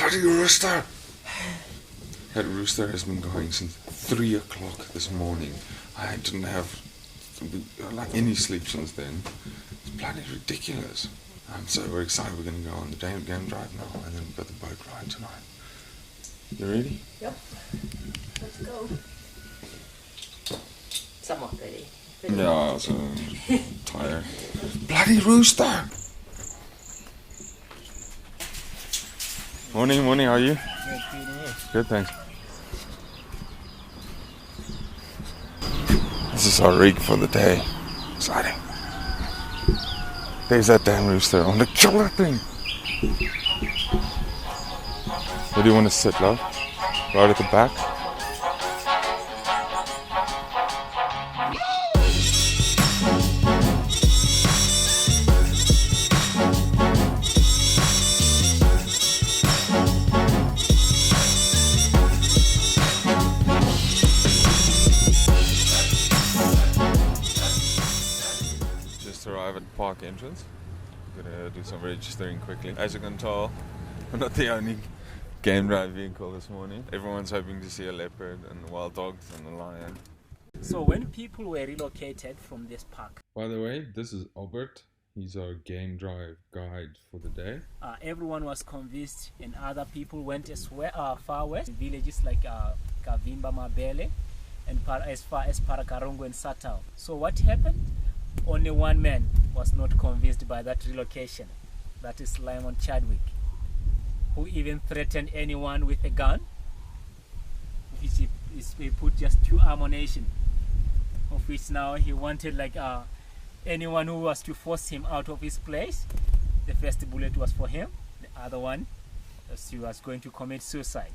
bloody rooster! That rooster has been going since 3 o'clock this morning. I didn't have like any sleep since then. It's bloody ridiculous. So we're excited. We're going to go on the game drive now, and then we've got the boat ride tonight. You ready? Yep. Let's go. Somewhat ready. Yeah, I was tired. Bloody rooster! Morning, how are you? Good, thanks. This is our rig for the day. Exciting. There's that damn rooster. I want to kill that thing. Where do you want to sit, love? Right at the back? Arrive at the park entrance. I'm gonna do some registering quickly. As you can tell, we're not the only game drive vehicle this morning. Everyone's hoping to see a leopard and wild dogs and a lion. So when people were relocated from this park, by the way, this is Albert. He's our game drive guide for the day. Everyone was convinced, and other people went far west, villages like Kavimba, Mabele, and as far as Parakarongo and Satao. So what happened? Only one man was not convinced by that relocation. That is Lyman Chadwick, who even threatened anyone with a gun. He put just 2 ammunition, of which now he wanted like anyone who was to force him out of his place. The first bullet was for him. The other one, he was going to commit suicide.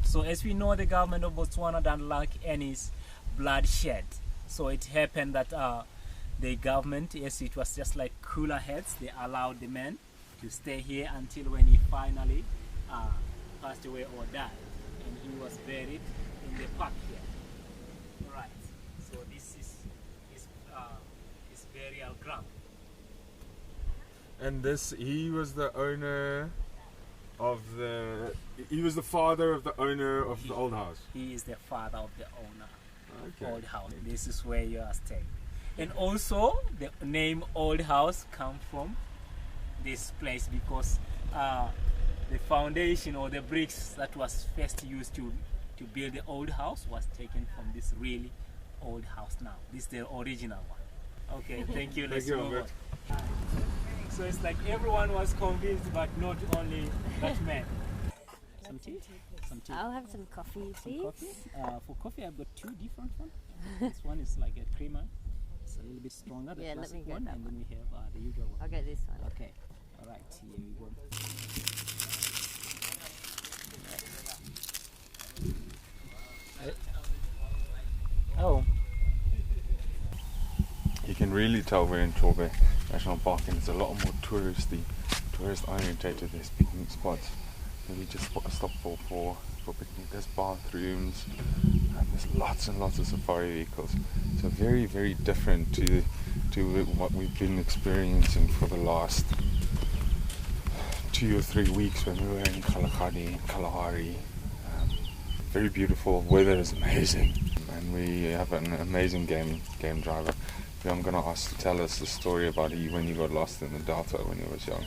So as we know, the government of Botswana don't like any bloodshed. So it happened that the government, yes, it was just like cooler heads. They allowed the man to stay here until when he finally passed away or died, and he was buried in the park here. Right. So this is his burial ground. And he was the owner of he was the father of the owner of the old house. He is the father of the owner of the old house. This is where you are staying. And also, the name Old House comes from this place because the foundation or the bricks that was first used to build the old house was taken from this really old house now. This is the original one. Okay, thank you. Let's move on. So it's like everyone was convinced, but not only that man. Some tea? Some tea. I'll have some coffee, please. Some coffee? For coffee, I've got 2 different ones. This one is like a creamer. It's a little bit stronger, the classic one, and then we have the usual one. I'll get this one. Okay, all right, here we go. Oh. You can really tell we're in Chobe National Park, and it's a lot more tourist orientated. There's picnic spots. Maybe just stop for picnic. There's bathrooms. There's lots and lots of safari vehicles. So very, very different to what we've been experiencing for the last 2 or 3 weeks when we were in Kalahari and Kalahari. Very beautiful. Weather is amazing, and we have an amazing game driver. I'm going to ask to tell us the story about when he got lost in the Delta when he was young.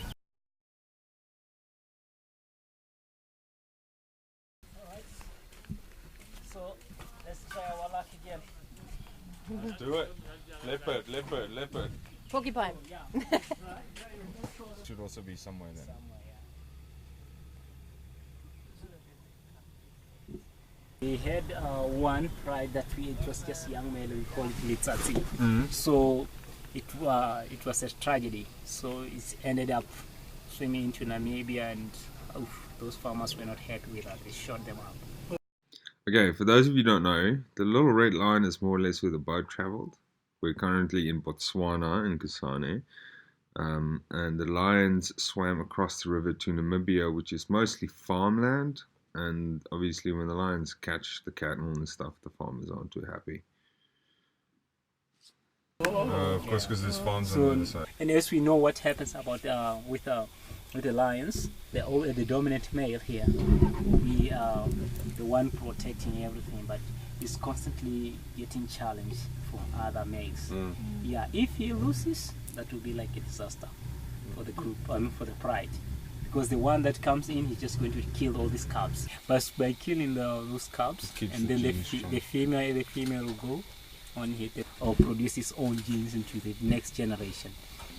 Let's do it. Leopard. Porcupine. Should also be somewhere then. We had one pride that it was just young male, we call it Litsatsi. So it was a tragedy. So it ended up swimming into Namibia, and those farmers were not happy with that. They shot them up. Okay, for those of you who don't know, the little red line is more or less where the boat traveled. We're currently in Botswana, in Kasane, and the lions swam across the river to Namibia, which is mostly farmland, and obviously when the lions catch the cattle and stuff, the farmers aren't too happy. Of course, because there's farms on So, the other side. and as we know what happens about with the lions, the dominant male here, we the one protecting everything, but he's constantly getting challenged from other males. Yeah, if he loses, that will be like a disaster for the group, for the pride. Because the one that comes in, he's just going to kill all these cubs. But by killing those cubs, and then the female will go on hit or produce its own genes into the next generation.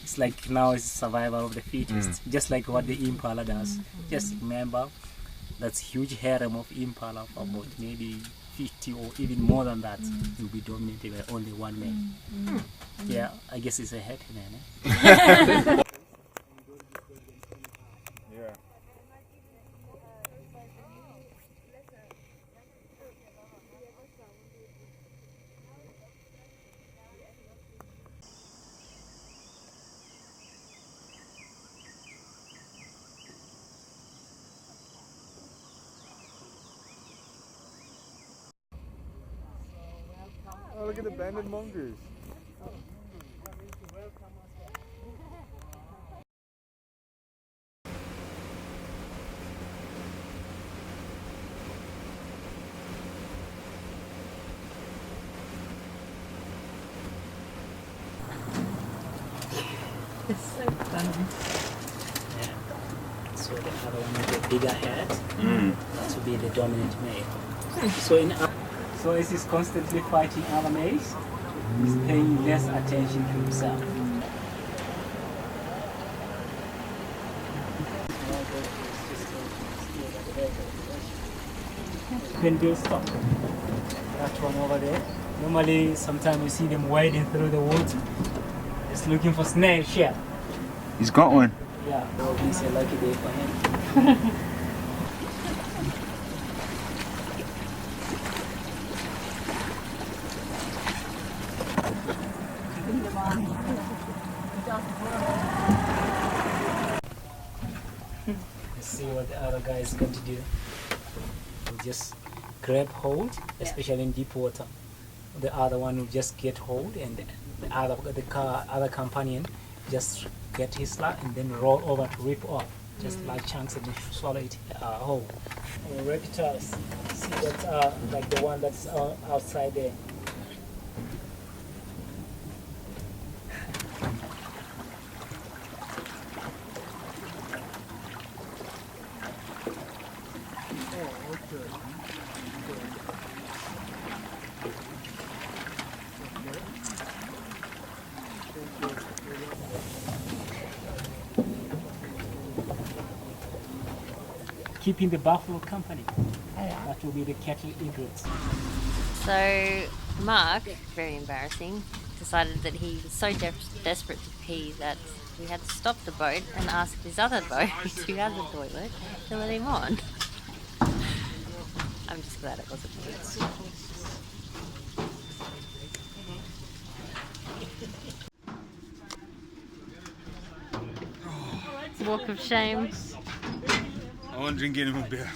It's like now it's survival of the fittest, just like what the impala does. Just remember, that's huge harem of impala for about maybe 50 or even more than that will be dominated by only one man. Yeah, I guess it's a happy man. Eh? Yeah. Oh, look at the banded mongoose. It's so fun. Yeah. So the other one with the bigger head, that will be the dominant male. So as he's constantly fighting other males, he's paying less attention to himself. Then they'll stop. That one over there. Normally, sometimes you see them wading through the woods, just looking for snail shell. He's got one. Yeah, well, it's a lucky day for him. Let's see what the other guy is going to do. He'll just grab hold, especially in deep water. The other one will just get hold, and the other companion just get his slug and then roll over to rip off, just like chunks, and swallow it whole. Reptiles, see that like the one that's outside there. Keeping the buffalo company. That will be the cattle egrets. So Mark, very embarrassing, decided that he was so desperate to pee that we had to stop the boat and ask his other boat who had the toilet to let him on. I'm just glad it wasn't me. Walk of shame. I won't drink any more beer.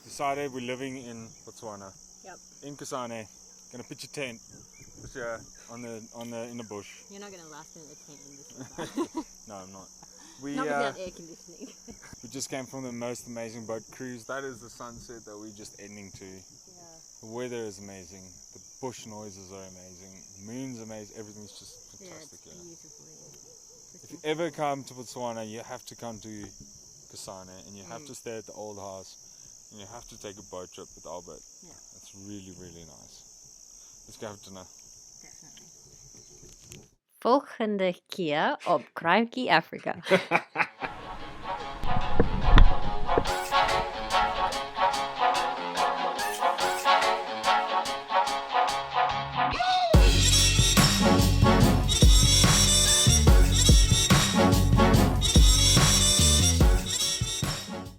Decided we're living in Botswana. Yep. In Kasane. Gonna pitch a tent. Just in the bush. You're not going to last in a tent in this weather. No, I'm not. Not without air conditioning. We just came from the most amazing boat cruise. That is the sunset that we're just ending to. The weather is amazing. The bush noises are amazing. The moon's amazing. Everything's just fantastic. Yeah, it's beautiful. If you ever come to Botswana, you have to come to Kasane, and you have to stay at the old house, and you have to take a boat trip with Albert. Yeah. It's really, really nice. Let's go have dinner. Volgende keer op Kruikie Afrika.